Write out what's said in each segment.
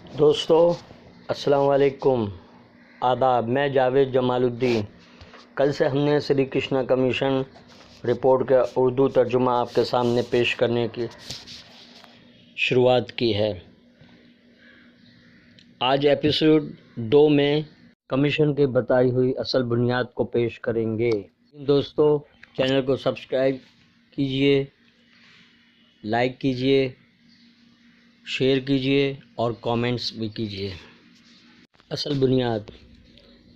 دوستو السلام علیکم، آداب۔ میں جاوید جمال الدین۔ کل سے ہم نے سری کرشنا کمیشن رپورٹ کا اردو ترجمہ آپ کے سامنے پیش کرنے کی شروعات کی ہے۔ آج ایپیسوڈ 2 میں کمیشن کی بتائی ہوئی اصل بنیاد کو پیش کریں گے۔ دوستو چینل کو سبسکرائب کیجئے، لائک کیجئے، شیئر کیجئے اور کامنٹس بھی کیجئے۔ اصل بنیاد: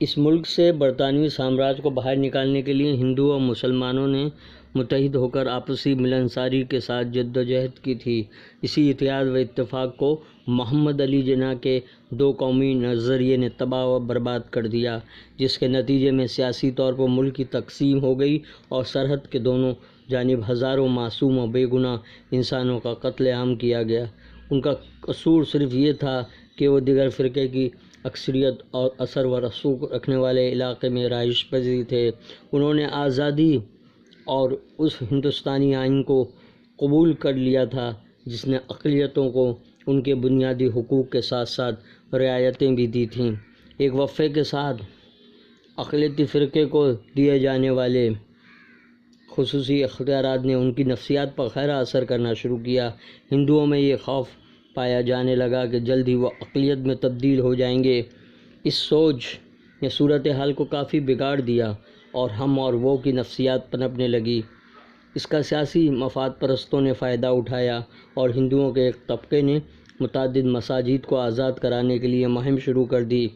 اس ملک سے برطانوی سامراج کو باہر نکالنے کے لیے ہندو اور مسلمانوں نے متحد ہو کر آپسی ملنساری کے ساتھ جدوجہد کی تھی۔ اسی اتحاد و اتفاق کو محمد علی جناح کے دو قومی نظریے نے تباہ و برباد کر دیا، جس کے نتیجے میں سیاسی طور پر ملک کی تقسیم ہو گئی اور سرحد کے دونوں جانب ہزاروں معصوم اور بے گناہ انسانوں کا قتل عام کیا گیا۔ ان کا قصور صرف یہ تھا کہ وہ دیگر فرقے کی اکثریت اور اثر و رسوخ رکھنے والے علاقے میں رہائش پذیر تھے۔ انہوں نے آزادی اور اس ہندوستانی آئین کو قبول کر لیا تھا جس نے اقلیتوں کو ان کے بنیادی حقوق کے ساتھ ساتھ رعایتیں بھی دی تھیں۔ ایک وقفے کے ساتھ اقلیتی فرقے کو دیے جانے والے خصوصی اختیارات نے ان کی نفسیات پر گہرا اثر کرنا شروع کیا۔ ہندوؤں میں یہ خوف پایا جانے لگا کہ جلد ہی وہ اقلیت میں تبدیل ہو جائیں گے۔ اس سوچ نے صورتحال کو کافی بگاڑ دیا اور ہم اور وہ کی نفسیات پنپنے لگی۔ اس کا سیاسی مفاد پرستوں نے فائدہ اٹھایا اور ہندوؤں کے ایک طبقے نے متعدد مساجد کو آزاد کرانے کے لیے مہم شروع کر دی،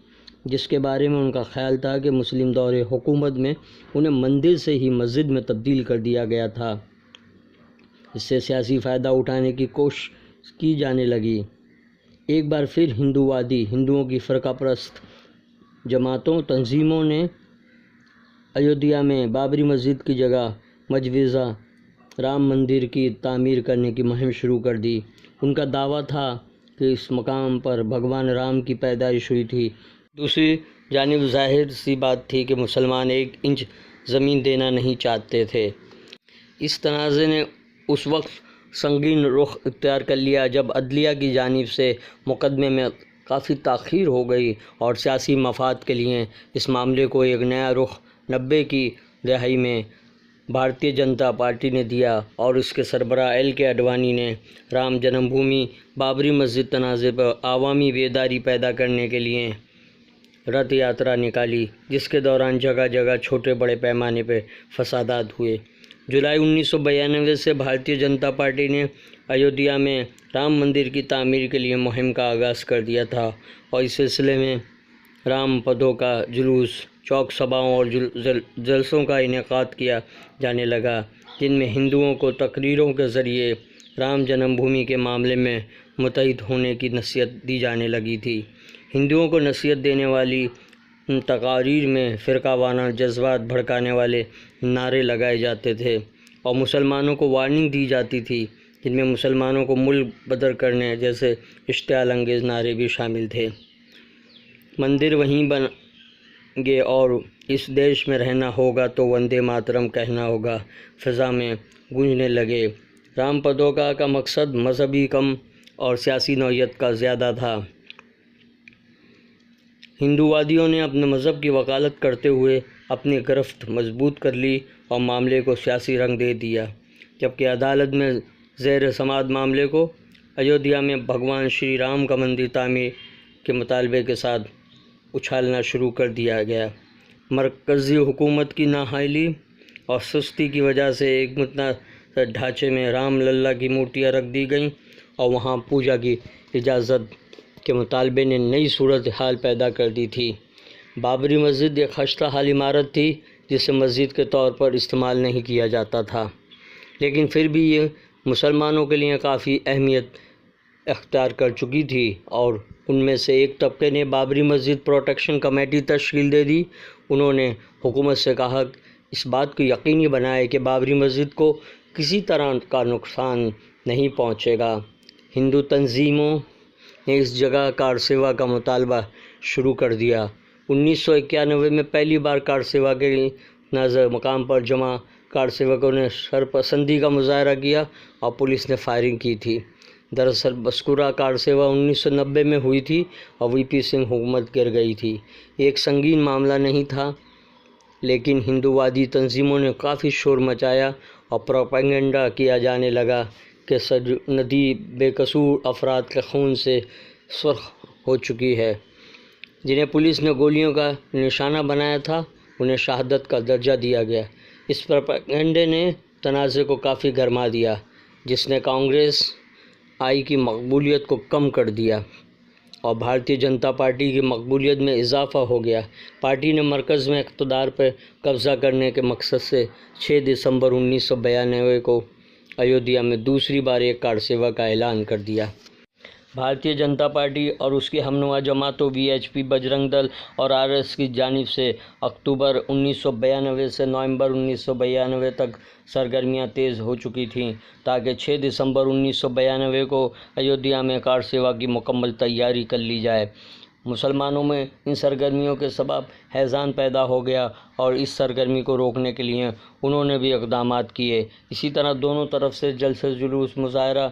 جس کے بارے میں ان کا خیال تھا کہ مسلم دور حکومت میں انہیں مندر سے ہی مسجد میں تبدیل کر دیا گیا تھا۔ اس سے سیاسی فائدہ اٹھانے کی کوشش کی جانے لگی۔ ایک بار پھر ہندووادی، ہندوؤں کی فرقہ پرست جماعتوں تنظیموں نے ایودھیا میں بابری مسجد کی جگہ مجوزہ رام مندر کی تعمیر کرنے کی مہم شروع کر دی۔ ان کا دعویٰ تھا کہ اس مقام پر بھگوان رام کی پیدائش ہوئی تھی۔ دوسری جانب ظاہر سی بات تھی کہ مسلمان 1 انچ زمین دینا نہیں چاہتے تھے۔ اس تنازع نے اس وقت سنگین رخ اختیار کر لیا جب عدلیہ کی جانب سے مقدمے میں کافی تاخیر ہو گئی اور سیاسی مفاد کے لیے اس معاملے کو ایک نیا رخ 90 کی دہائی میں بھارتیہ جنتا پارٹی نے دیا اور اس کے سربراہ LK اڈوانی نے رام جنم بھومی بابری مسجد تنازع پر عوامی بیداری پیدا کرنے کے لیے رتھ یاترا نکالی، جس کے دوران جگہ جگہ چھوٹے بڑے پیمانے پر فسادات ہوئے۔ جولائی 1992 سے بھارتیہ جنتا پارٹی نے ایودھیا میں رام مندر کی تعمیر کے لیے مہم کا آغاز کر دیا تھا اور اس سلسلے میں رام پدوں کا جلوس، چوک سبھاؤں اور جلسوں کا انعقاد کیا جانے لگا، جن میں ہندوؤں کو تقریروں کے ذریعے رام جنم بھومی کے معاملے میں متحد ہونے کی نصیحت دی جانے لگی تھی۔ ہندوؤں کو نصیحت دینے والی ان تقاریر میں فرقہ وارانہ جذبات بھڑکانے والے نعرے لگائے جاتے تھے اور مسلمانوں کو وارننگ دی جاتی تھی، جن میں مسلمانوں کو ملک بدر کرنے جیسے اشتعال انگیز نعرے بھی شامل تھے۔ مندر وہیں بن گے اور اس دیش میں رہنا ہوگا تو وندے ماترم کہنا ہوگا فضا میں گونجنے لگے۔ رام پدوکا کا مقصد مذہبی کم اور سیاسی نوعیت کا زیادہ تھا۔ ہندووادیوں نے اپنے مذہب کی وکالت کرتے ہوئے اپنی گرفت مضبوط کر لی اور معاملے کو سیاسی رنگ دے دیا، جبکہ عدالت میں زیر سماعت معاملے کو ایودھیا میں بھگوان شری رام کا مندر تعمیر کے مطالبے کے ساتھ اچھالنا شروع کر دیا گیا۔ مرکزی حکومت کی نااہلی اور سستی کی وجہ سے ایک متنازع ڈھانچے میں رام للا کی مورتیاں رکھ دی گئیں اور وہاں پوجا کی اجازت کے مطالبے نے نئی صورتحال پیدا کر دی تھی۔ بابری مسجد ایک خستہ حال عمارت تھی جسے مسجد کے طور پر استعمال نہیں کیا جاتا تھا، لیکن پھر بھی یہ مسلمانوں کے لیے کافی اہمیت اختیار کر چکی تھی اور ان میں سے ایک طبقے نے بابری مسجد پروٹیکشن کمیٹی تشکیل دے دی۔ انہوں نے حکومت سے کہا کہ اس بات کو یقینی بنائے کہ بابری مسجد کو کسی طرح کا نقصان نہیں پہنچے گا۔ ہندو تنظیموں نے اس جگہ کار سیوا کا مطالبہ شروع کر دیا۔ 1991 میں پہلی بار کار سیوا کے نظر مقام پر جمع کار سیوکوں نے سرپسندی کا مظاہرہ کیا اور پولیس نے فائرنگ کی تھی۔ دراصل مذکورہ کار سیوا 1990 میں ہوئی تھی اور وی پی سنگھ حکومت گر گئی تھی۔ ایک سنگین معاملہ نہیں تھا، لیکن ہندووادی تنظیموں نے کافی شور مچایا اور پروپیگنڈا کیا جانے لگا کہ سرجو ندی بے قصور افراد کے خون سے سرخ ہو چکی ہے۔ جنہیں پولیس نے گولیوں کا نشانہ بنایا تھا، انہیں شہادت کا درجہ دیا گیا۔ اس پروپیگنڈے نے تنازع کو کافی گرما دیا، جس نے کانگریس آئی کی مقبولیت کو کم کر دیا اور بھارتیہ جنتا پارٹی کی مقبولیت میں اضافہ ہو گیا۔ پارٹی نے مرکز میں اقتدار پر قبضہ کرنے کے مقصد سے 6 دسمبر 1992 کو ایودھیا میں دوسری بار ایک کار سیوا کا اعلان کر دیا۔ بھارتیہ جنتا پارٹی اور اس کی ہمنوا جماعتوں وی ایچ پی، بجرنگ دل اور آر ایس ایس کی جانب سے اکتوبر 1992 سے نومبر 1992 تک سرگرمیاں تیز ہو چکی تھیں تاکہ 6 دسمبر 1992 کو ایودھیا میں کار سیوا کی مکمل تیاری کر لی جائے۔ مسلمانوں میں ان سرگرمیوں کے سبب حیران پیدا ہو گیا اور اس سرگرمی کو روکنے کے لیے انہوں نے بھی اقدامات کیے۔ اسی طرح دونوں طرف سے جلسے جلوس، مظاہرہ،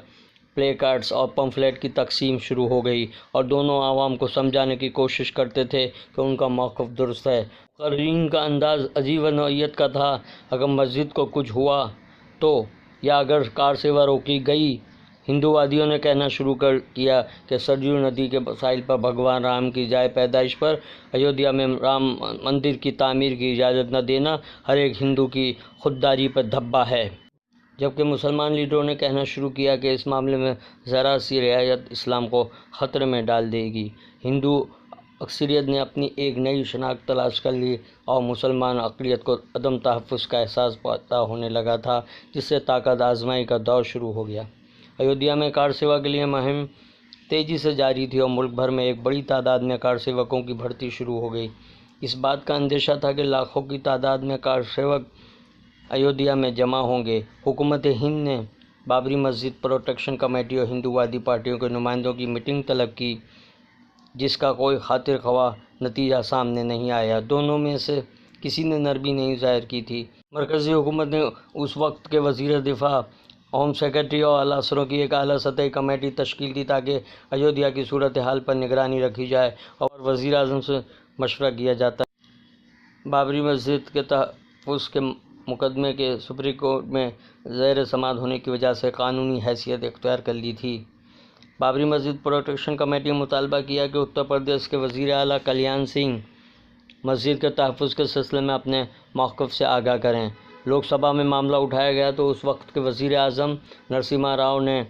پلے کارڈز اور پمفلیٹ کی تقسیم شروع ہو گئی اور دونوں عوام کو سمجھانے کی کوشش کرتے تھے کہ ان کا موقف درست ہے۔ مقررین کا انداز عجیب و نوعیت کا تھا۔ اگر مسجد کو کچھ ہوا تو یا اگر کار سیوا روکی گئی، ہندووادیوں نے کہنا شروع کیا کہ سرجو ندی کے مسائل پر بھگوان رام کی جائے پیدائش پر ایودھیا میں رام مندر کی تعمیر کی اجازت نہ دینا ہر ایک ہندو کی خودداری پر دھبا ہے۔ جبکہ مسلمان لیڈروں نے کہنا شروع کیا کہ اس معاملے میں ذرا سی رعایت اسلام کو خطرے میں ڈال دے گی۔ ہندو اکثریت نے اپنی ایک نئی شناخت تلاش کر لی اور مسلمان اقلیت کو عدم تحفظ کا احساس پیدا ہونے لگا تھا، جس سے طاقت آزمائی کا دور شروع ہو گیا۔ ایودھیا میں کار سیوا کے لیے مہم تیزی سے جاری تھی اور ملک بھر میں ایک بڑی تعداد میں کار سیوکوں کی بھرتی شروع ہو گئی۔ اس بات کا اندیشہ تھا کہ لاکھوں کی تعداد میں کار سیوک ایودھیا میں جمع ہوں گے۔ حکومت ہند نے بابری مسجد پروٹیکشن کمیٹی اور ہندووادی پارٹیوں کے نمائندوں کی میٹنگ طلب کی، جس کا کوئی خاطر خواہ نتیجہ سامنے نہیں آیا۔ دونوں میں سے کسی نے نرمی نہیں ظاہر کی تھی۔ مرکزی حکومت نے اس وقت کے وزیر دفاع، ہوم سیکرٹری اور اعلیٰ افسروں کی ایک اعلیٰ سطحی کمیٹی تشکیل کی تاکہ ایودھیا کی صورتحال پر نگرانی رکھی جائے اور وزیر اعظم سے مشورہ کیا جاتا ہے۔ بابری مسجد کے تحفظ کے مقدمے کے سپریم کورٹ میں زیر سماعت ہونے کی وجہ سے قانونی حیثیت اختیار کر لی تھی۔ بابری مسجد پروٹیکشن کمیٹی نے مطالبہ کیا کہ اتر پردیش کے وزیر اعلیٰ کلیان سنگھ مسجد کے تحفظ کے سلسلے میں اپنے موقف سے آگاہ کریں۔ لوک سبھا میں معاملہ اٹھایا گیا تو اس وقت کے وزیر اعظم نرسمہا راؤ نے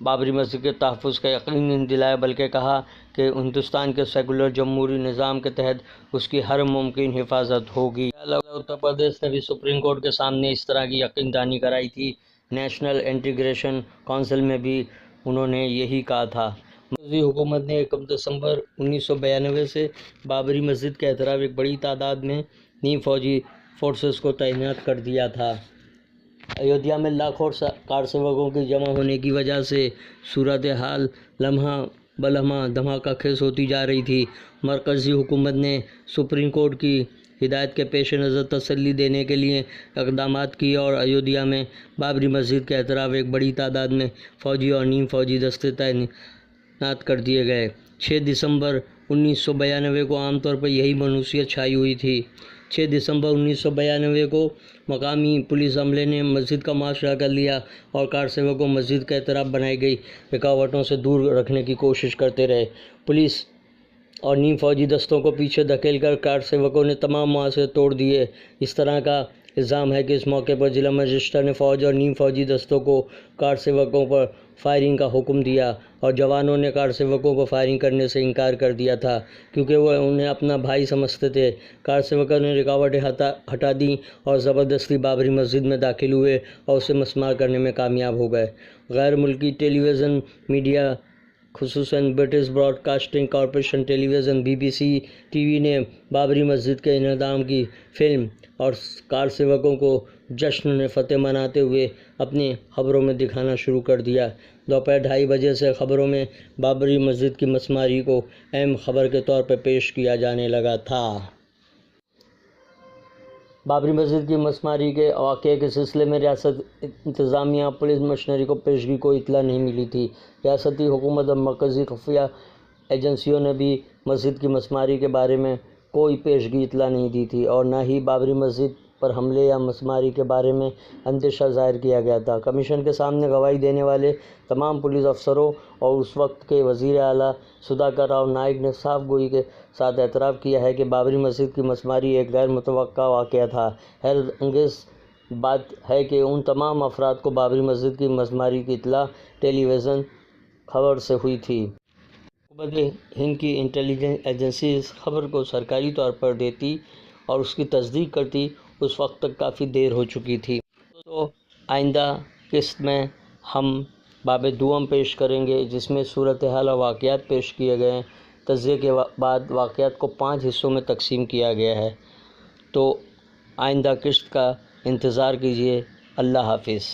بابری مسجد کے تحفظ کا یقین نہیں دلایا، بلکہ کہا کہ ہندوستان کے سیکولر جمہوری نظام کے تحت اس کی ہر ممکن حفاظت ہوگی۔ اتر پردیش نے بھی سپریم کورٹ کے سامنے اس طرح کی یقین دہانی کرائی تھی۔ نیشنل انٹیگریشن کونسل میں بھی انہوں نے یہی کہا تھا۔ مرکزی حکومت نے 1 دسمبر 1992 سے بابری مسجد کے اطراف ایک بڑی تعداد میں نیم فوجی فورسز کو تعینات کر دیا تھا۔ ایودھیا میں لاکھوں کار سیوکوں کے جمع ہونے کی وجہ سے صورتحال لمحہ بلمحہ دھماکہ خیز ہوتی جا رہی تھی۔ مرکزی حکومت نے سپریم کورٹ کی ہدایت کے پیش نظر تسلی دینے کے لیے اقدامات کیے اور ایودھیا میں بابری مسجد کے اطراف ایک بڑی تعداد میں فوجی اور نیم فوجی دستے تعینات کر دیے گئے۔ 6 دسمبر 1992 کو عام طور پر یہی منوسیت چھائی ہوئی تھی۔ 6 دسمبر 1992 کو مقامی پولیس عملے نے مسجد کا محاصرہ کر لیا اور کار سیوک کو مسجد کے اطراف بنائی گئی رکاوٹوں سے دور رکھنے کی کوشش کرتے رہے۔ پولیس اور نیم فوجی دستوں کو پیچھے دھکیل کر کار سیوکوں نے تمام محاصرے توڑ دیے۔ اس طرح کا الزام ہے کہ اس موقع پر ضلع مجسٹریٹ نے فوج اور نیم فوجی دستوں کو کار سیوکوں پر فائرنگ کا حکم دیا اور جوانوں نے کار سیوکوں کو فائرنگ کرنے سے انکار کر دیا تھا کیونکہ وہ انہیں اپنا بھائی سمجھتے تھے۔ کار سیوکوں نے رکاوٹیں ہٹا دیں اور زبردستی بابری مسجد میں داخل ہوئے اور اسے مسمار کرنے میں کامیاب ہو گئے۔ غیر ملکی ٹیلی ویژن میڈیا، خصوصاً برٹش براڈ کاسٹنگ کارپوریشن ٹیلی ویژن BBC ٹی وی نے بابری مسجد کے انہدام کی فلم اور کار سیوکوں کو جشن فتح مناتے ہوئے اپنی خبروں میں دکھانا شروع کر دیا۔ دوپہر 2:30 بجے سے خبروں میں بابری مسجد کی مسماری کو اہم خبر کے طور پر پیش کیا جانے لگا تھا۔ بابری مسجد کی مسماری کے واقعے کے سلسلے میں ریاست انتظامیہ پولیس مشنری کو پیشگی کوئی اطلاع نہیں ملی تھی۔ ریاستی حکومت اور مرکزی خفیہ ایجنسیوں نے بھی مسجد کی مسماری کے بارے میں کوئی پیشگی اطلاع نہیں دی تھی اور نہ ہی بابری مسجد پر حملے یا مسماری کے بارے میں اندیشہ ظاہر کیا گیا تھا۔ کمیشن کے سامنے گواہی دینے والے تمام پولیس افسروں اور اس وقت کے وزیر اعلیٰ سدھاکر راؤ نائک نے صاف گوئی کے ساتھ اعتراف کیا ہے کہ بابری مسجد کی مسماری ایک غیر متوقع واقعہ تھا۔ حیرت انگیز بات ہے کہ ان تمام افراد کو بابری مسجد کی مسماری کی اطلاع ٹیلی ویژن خبر سے ہوئی تھی۔ حکومت ہند کی انٹیلیجنس ایجنسی اس خبر کو سرکاری طور پر دیتی اور اس کی تصدیق کرتی اس وقت تک کافی دیر ہو چکی تھی۔ تو آئندہ قسط میں ہم باب دوم پیش کریں گے، جس میں صورتحال اور واقعات پیش کیے گئے ہیں۔ تجزیے کے بعد واقعات کو 5 حصوں میں تقسیم کیا گیا ہے۔ تو آئندہ قسط کا انتظار کیجیے۔ اللہ حافظ۔